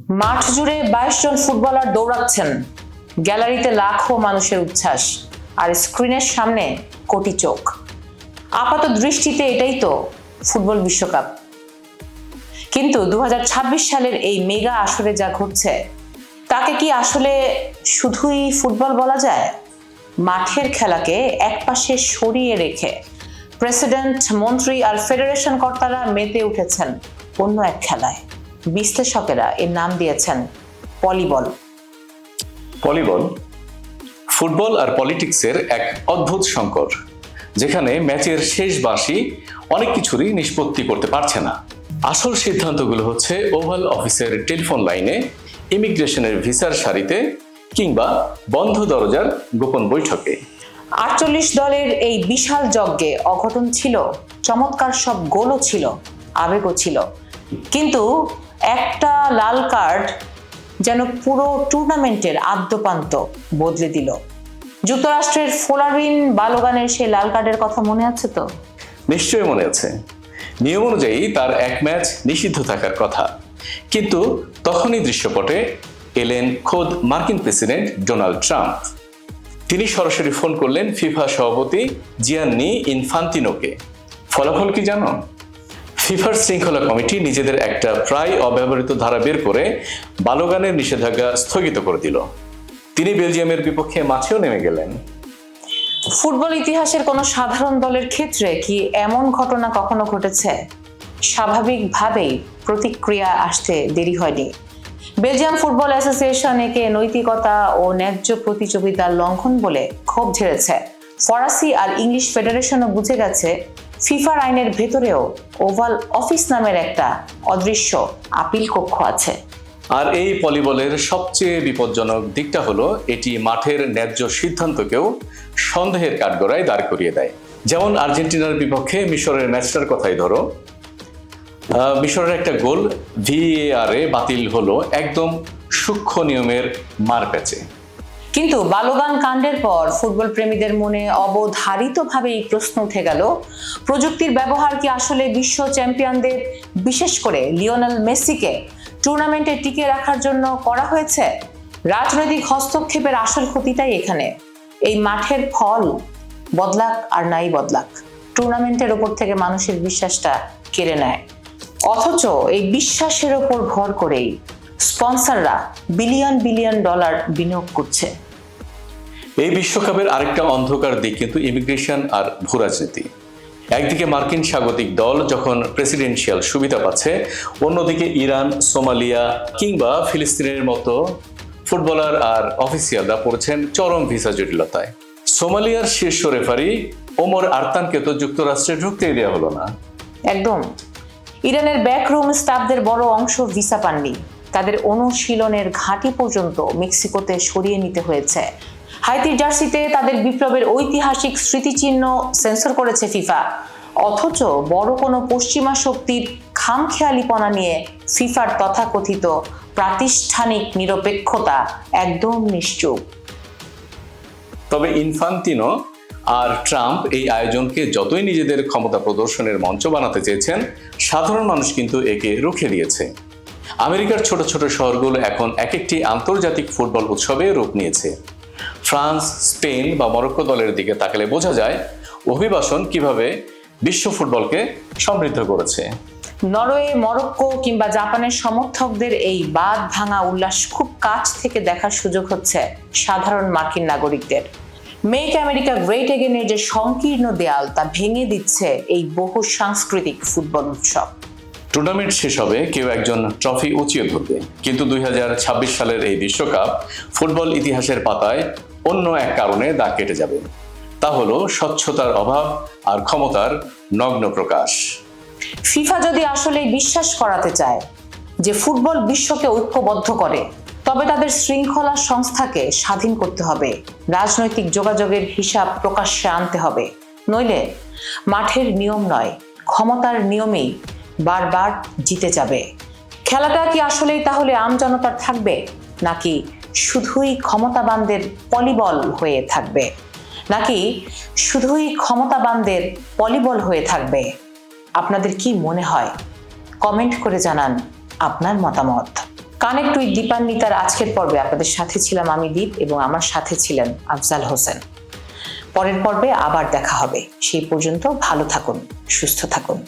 মাঠ জুড়ে 22 জন ফুটবলার দৌড়াচ্ছেন, গ্যালারিতে লাখো মানুষের উচ্ছ্বাস, আর স্ক্রিনের সামনে কোটি চোখ। আপাত দৃষ্টিতে এটাই তো ফুটবল বিশ্বকাপ। কিন্তু 2026 সালের এই মেগা আসরে যা ঘটছে, তাকে কি আসলে শুধুই ফুটবল বলা যায়? মাঠের খেলাকে একপাশে সরিয়ে রেখে প্রেসিডেন্ট, মন্ত্রী আর ফেডারেশন কর্তারা মেতে উঠেছেন অন্য এক খেলায়। বিশ্লেষকেরা এর নাম দিয়েছেন পলিবল। পলিবল ফুটবল আর পলিটিক্সের এক অদ্ভুত সংকর, যেখানে ম্যাচের শেষ বাঁশি অনেক কিছুরই নিষ্পত্তি করতে পারছে না। আসল সিদ্ধান্তগুলো হচ্ছে ওভাল অফিসের টেলিফোন লাইনে, ইমিগ্রেশনের ভিসার সারিতে, কিংবা বন্ধ দরজার গোপন বৈঠকে। 48 দলের এই বিশাল যজ্ঞে অঘটন ছিল, চমৎকার সব গোলও ছিল, আবেগও ছিল, কিন্তু একটা লাল কার্ড যেন পুরো টুর্নামেন্টের আদ্যপান্ত বদলে দিল। যুক্তরাষ্ট্রের ফোলারিন বালোগানের সেই লাল কার্ডের কথা মনে আছে তো? নিশ্চয়ই মনে আছে। নিয়ম অনুযায়ী তার এক ম্যাচ নিষিদ্ধ থাকার কথা, কিন্তু তখনই দৃশ্যপটে এলেন খোদ মার্কিন প্রেসিডেন্ট ডোনাল্ড ট্রাম্প। তিনি সরাসরি ফোন করলেন ফিফা সভাপতি জিয়ান্নি ইনফান্তিনোকে। ফলাফল কি জানো? ফিফার শৃঙ্খলা কমিটি নিজেদের একটা প্রায় অব্যবহৃত ধারা বের করে বালোগানের নিষেধাজ্ঞা স্থগিত করে দিল। তিনি বেলজিয়ামের বিপক্ষে মাঠেও নেমে গেলেন। ফুটবল ইতিহাসের কোনো সাধারণ দলের ক্ষেত্রে কি এমন ঘটনা কখনো ঘটেছে? স্বাভাবিকভাবেই প্রতিক্রিয়া আসতে দেরি হয়নি। বেলজিয়াম ফুটবল অ্যাসোসিয়েশন একে নৈতিকতা ও ন্যায্য প্রতিযোগিতার লঙ্ঘন বলে ক্ষোভ ঝেড়েছে। ফরাসি আর ইংলিশ ফেডারেশনও বুঝে গেছে ফিফার আইনের ভেতরেও ওভাল অফিস নামের একটা অদৃশ্য আপিল কক্ষ আছে। আর এই পলিবলের সবচেয়ে বিপজ্জনক দিকটা হলো এটি মাঠের ন্যায্য সিদ্ধান্তকেও সন্দেহের কাঠগড়ায় দাঁড় করিয়ে দেয়। যেমন আর্জেন্টিনার বিপক্ষে মিশরের ম্যাচটার কথাই ধরো। মিশরের একটা গোল VAR এ বাতিল হলো একদম সূক্ষ্ম নিয়মের মারপ্যাচে। কিন্তু বালোগান কাণ্ডের পর ফুটবল প্রেমীদের মনে অবধারিতভাবেই প্রশ্ন উঠে গেল, প্রযুক্তির ব্যবহার কি আসলে বিশ্ব চ্যাম্পিয়নদের, বিশেষ করে লিওনেল মেসিকে টুর্নামেন্টে টিকে রাখার জন্য করা হয়েছে? রাজনৈতিক হস্তক্ষেপের আসল ক্ষতিটাই এখানে। এই মাঠের ফল বদলাক আর নাই বদলাক, টুর্নামেন্টের ওপর থেকে মানুষের বিশ্বাসটা কেড়ে নেয়। অথচ এই বিশ্বাসের ওপর ভর করেই স্পন্সররা বিলিয়ন বিলিয়ন ডলার বিনিয়োগ করছে। এই বিশ্বকাপের আরেকটা অন্ধকার দিক কিন্তু ইমিগ্রেশন আর ভূরাজনীতি। একদিকে মার্কিন স্বাগতিক দল যখন প্রেসিডেন্সিয়াল সুবিধা পাচ্ছে, অন্যদিকে ইরান, সোমালিয়া কিংবা ফিলিস্তিনের মতো ফুটবলার আর অফিসিয়ালরা পড়ছেন চরম ভিসা জটিলতায়। সোমালিয়ার শীর্ষ রেফারি ওমর আরতানকে তো যুক্তরাষ্ট্রে ঢুকতেই দেওয়া হলো না। একদম। ইরানের ব্যাকরুম স্টাফদের বড় অংশ ভিসা পাননি, তাদের অনুশীলনের ঘাঁটি পর্যন্ত মেক্সিকোতে সরিয়ে নিতে হয়েছে। হাইতির জার্সিতে তাদের বিপ্লবের ঐতিহাসিক স্মৃতিচিহ্ন সেন্সর করেছে ফিফা। অথচ বড় কোনো পশ্চিমা শক্তির খামখেয়ালিপনা নিয়ে ফিফার তথাকথিত প্রাতিষ্ঠানিক নিরপেক্ষতা একদম নিশ্চুপ। তবে ইনফান্তিনো আর ট্রাম্প এই আয়োজনকে যতই নিজেদের ক্ষমতা প্রদর্শনের মঞ্চ বানাতে চেয়েছেন, সাধারণ মানুষ কিন্তু একে রুখে দিয়েছে। আমেরিকার ছোট ছোট শহরগুলো এখন এক একটি আন্তর্জাতিক ফুটবল উৎসবে রূপ নিয়েছে। ফ্রান্স, স্পেন বা মরক্কো দলের দিকে তাকালে বোঝা যায় অভিবাসন কিভাবে বিশ্ব ফুটবলকে সমৃদ্ধ করেছে। নরওয়ে, মরক্কো কিংবা জাপানের সমর্থকদের এই বাঁধ ভাঙা উল্লাস খুব কাছ থেকে দেখার সুযোগ হচ্ছে সাধারণ মার্কিন নাগরিকদের। মেক আমেরিকা গ্রেট এগেনের যে সংকীর্ণ দেয়াল, তা ভেঙে দিচ্ছে এই বহু সাংস্কৃতিক ফুটবল উৎসব। টুর্নামেন্ট শেষ হবে, কেউ একজন ট্রফি উঁচিয়ে ধরবে, কিন্তু 2026 সালের এই বিশ্বকাপ ফুটবল ইতিহাসের পাতায় অন্য এক কারণে দাগ কেটে যাবে। তা হলো স্বচ্ছতার অভাব আর ক্ষমতার নগ্ন প্রকাশ। ফিফা যদি আসলে বিশ্বাস করাতে চায় যে ফুটবল বিশ্বকে ঐক্যবদ্ধ করে, তবে তাদের শৃঙ্খলা সংস্থাকে স্বাধীন করতে হবে, রাজনৈতিক যোগাযোগের হিসাব প্রকাশ্যে আনতে হবে। নইলে মাঠের নিয়ম নয়, ক্ষমতার নিয়মেই বারবার জিতে যাবে। খেলাটা কি আসলেই তাহলে আমজনতার থাকবে, নাকি শুধুই ক্ষমতাবানদের পলিবল হয়ে থাকবে? আপনাদের কি মনে হয়? কমেন্ট করে জানান আপনার মতামত। কানেক্ট উইথ দীপান্বিতার আজকের পর্বে আপনাদের সাথে ছিলাম আমি দীপ এবং আমার সাথে ছিলেন আফজাল হোসেন। পরের পর্বে আবার দেখা হবে। সেই পর্যন্ত ভালো থাকুন, সুস্থ থাকুন।